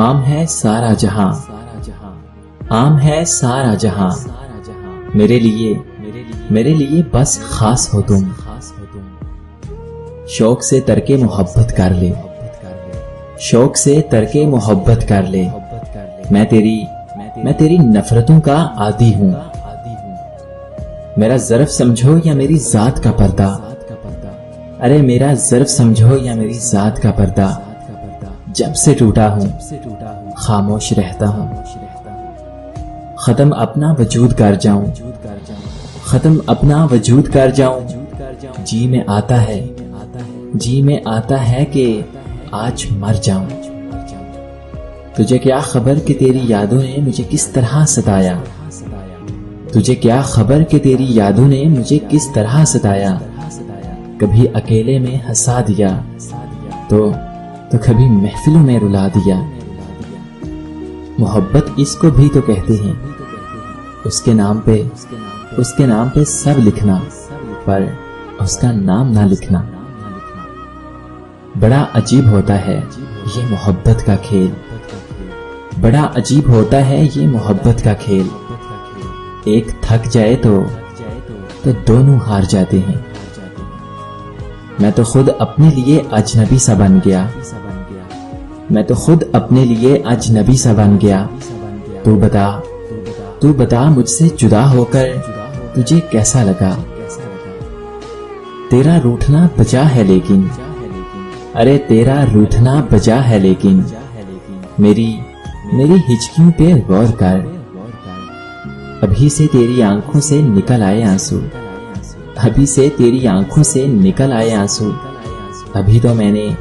आम है सारा जहां, आम है सारा जहां, मेरे लिए बस खास हो तुम। शौक से तरके मोहब्बत कर ले, शौक से तरके मोहब्बत कर ले। मैं तेरी नफरतों का आदी हूं। मेरा ज़र्फ समझो या मेरी जात का पर्दा, अरे मेरा ज़र्फ समझो या मेरी जात का पर्दा। जब से टूटा हूं खामोश रहता हूं। खत्म अपना वजूद कर जाऊं, खत्म अपना वजूद कर जाऊं। जी में आता है कि आज मर जाऊं। तुझे क्या खबर कि तेरी यादों ने मुझे किस तरह सताया, तुझे क्या खबर कि तेरी यादों ने मुझे किस तरह सताया। कभी अकेले में हंसा दिया तो कभी महफिलों में रुला दिया। मोहब्बत इसको भी तो कहते हैं, उसके नाम पे सब लिखना, पर उसका नाम ना लिखना। बड़ा अजीब होता है ये मोहब्बत का खेल, बड़ा अजीब होता है ये मोहब्बत का खेल। एक थक जाए तो दोनों हार जाते हैं। मैं तो खुद अपने लिए अजनबी सा बन गया, मैं तो खुद अपने लिए अजनबी सा बन गया। तू बता मुझसे जुदा होकर तुझे कैसा लगा। तेरा रूठना बजा है लेकिन, अरे तेरा रूठना बजा है लेकिन। मेरी हिचकियों पे गौर कर, अभी से तेरी आंखों से निकल आए आंसू, अभी से तेरी आंखों से निकल आए आंसू। अभी तो मैंने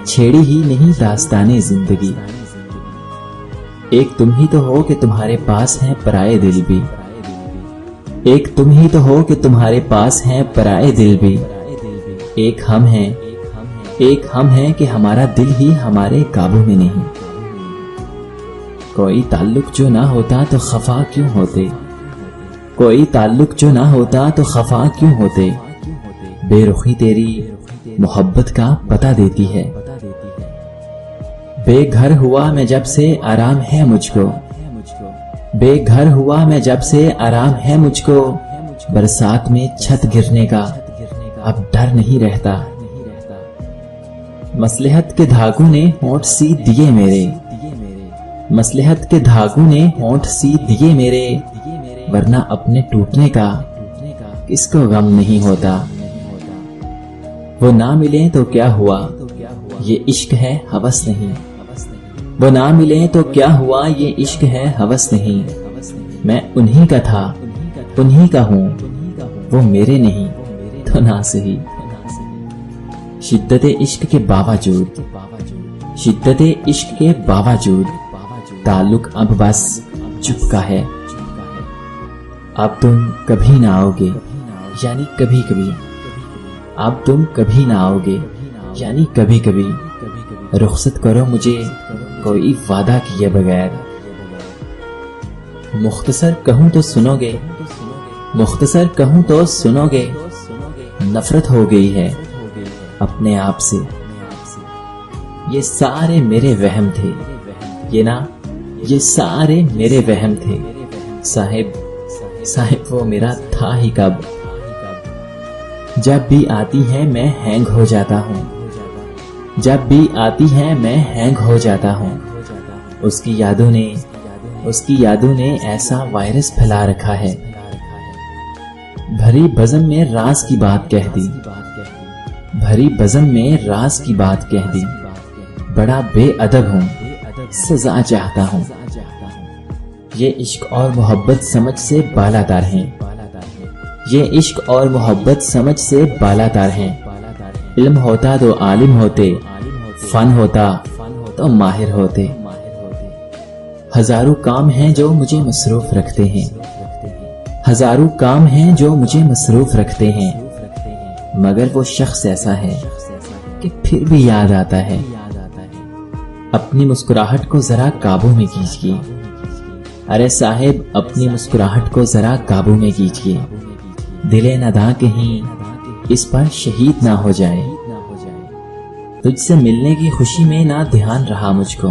छेड़ी ही नहीं दास्ताने जिंदगी। एक तुम ही तो हो कि तुम्हारे पास हैं पराए दिल भी, एक तुम ही तो हो कि तुम्हारे पास हैं पराए दिल भी। एक हम हैं कि हमारा दिल ही हमारे काबू में नहीं। कोई ताल्लुक जो ना होता तो खफा क्यों होते, कोई ताल्लुक जो ना होता तो खफा क्यों होते। बेरुखी तेरी मोहब्बत का पता देती है। बेघर हुआ मैं जब से आराम है मुझको, बेघर हुआ मैं जब से आराम है मुझको। बरसात में छत गिरने का अब डर नहीं रहता। मसलहत के धागों ने होंठ सी दिए मेरे, मसलहत के धागों ने होंठ सी दिए मेरे। वरना अपने टूटने का किसको गम नहीं होता। वो ना मिले तो क्या हुआ, ये इश्क है हवस नहीं। वो ना मिले तो क्या हुआ, ये इश्क है हवस नहीं। मैं उन्हीं का था, उन्हीं का हूं, वो मेरे नहीं तो ना सही। शिद्दत इश्क के बावजूद, शिद्दत इश्क के बावजूद ताल्लुक अब बस चुपका है। अब तुम कभी ना आओगे यानी कभी कभी, अब तुम कभी ना आओगे यानी कभी कभी। रुखसत करो मुझे कोई वादा किए बगैर। मुख्तसर कहूं तो सुनोगे, मुख्तसर कहूं तो सुनोगे। नफरत हो गई है अपने आप से। ये सारे मेरे वहम थे, ये सारे मेरे वहम थे। साहिब वो मेरा था ही कब। जब भी आती है मैं हैंग हो जाता हूँ, जब भी आती है मैं हैंग हो जाता हूँ। उसकी यादों ने ऐसा वायरस फैला रखा है। भरी बज़म में राज की बात कह दी, भरी बज़म में राज की बात कह दी। बड़ा बेअदब हूँ, सजा चाहता हूँ। ये इश्क और मोहब्बत समझ से बालातर हैं, ये इश्क और मोहब्बत समझ से बालातर हैं। इल्म होता तो आलिम होते, फन होता तो माहिर होते। हजारों काम हैं जो मुझे मसरूफ रखते हैं, हजारों काम हैं जो मुझे मसरूफ रखते हैं। मगर वो शख्स ऐसा है कि फिर भी याद आता है। अपनी मुस्कुराहट को जरा काबू में कीजिए, अरे साहिब अपनी मुस्कुराहट को जरा काबू में कीजिए। दिले नदा कहीं इस पर शहीद ना हो जाए। तुझसे मिलने की खुशी में ना ध्यान रहा मुझको,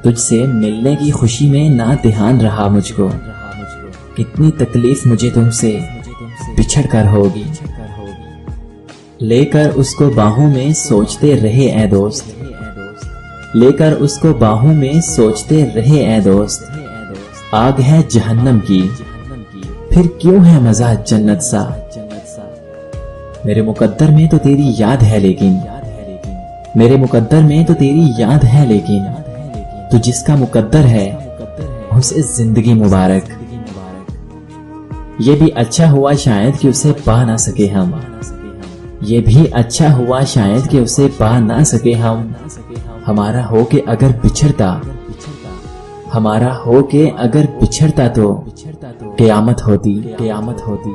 तुझसे मिलने की खुशी में ना ध्यान रहा मुझको, कितनी तकलीफ मुझे तुमसे बिछड़ कर होगी। लेकर उसको बाहों में सोचते रहे ऐ दोस्त, लेकर उसको बाहों में सोचते रहे ऐ दोस्त, आग है जहन्नम की फिर क्यों है मजा जन्नत सा। मेरे मुकद्दर में तो तेरी याद है लेकिन, मेरे मुकद्दर में तो तेरी याद है लेकिन, तू जिसका मुकद्दर है उसे जिंदगी मुबारक। ये भी अच्छा हुआ शायद कि उसे पा ना सके हम, ये भी अच्छा हुआ शायद कि उसे पा ना सके हम। हमारा हो के अगर बिछड़ता, हमारा हो के अगर बिछड़ता तो क़यामत होती, क़यामत होती।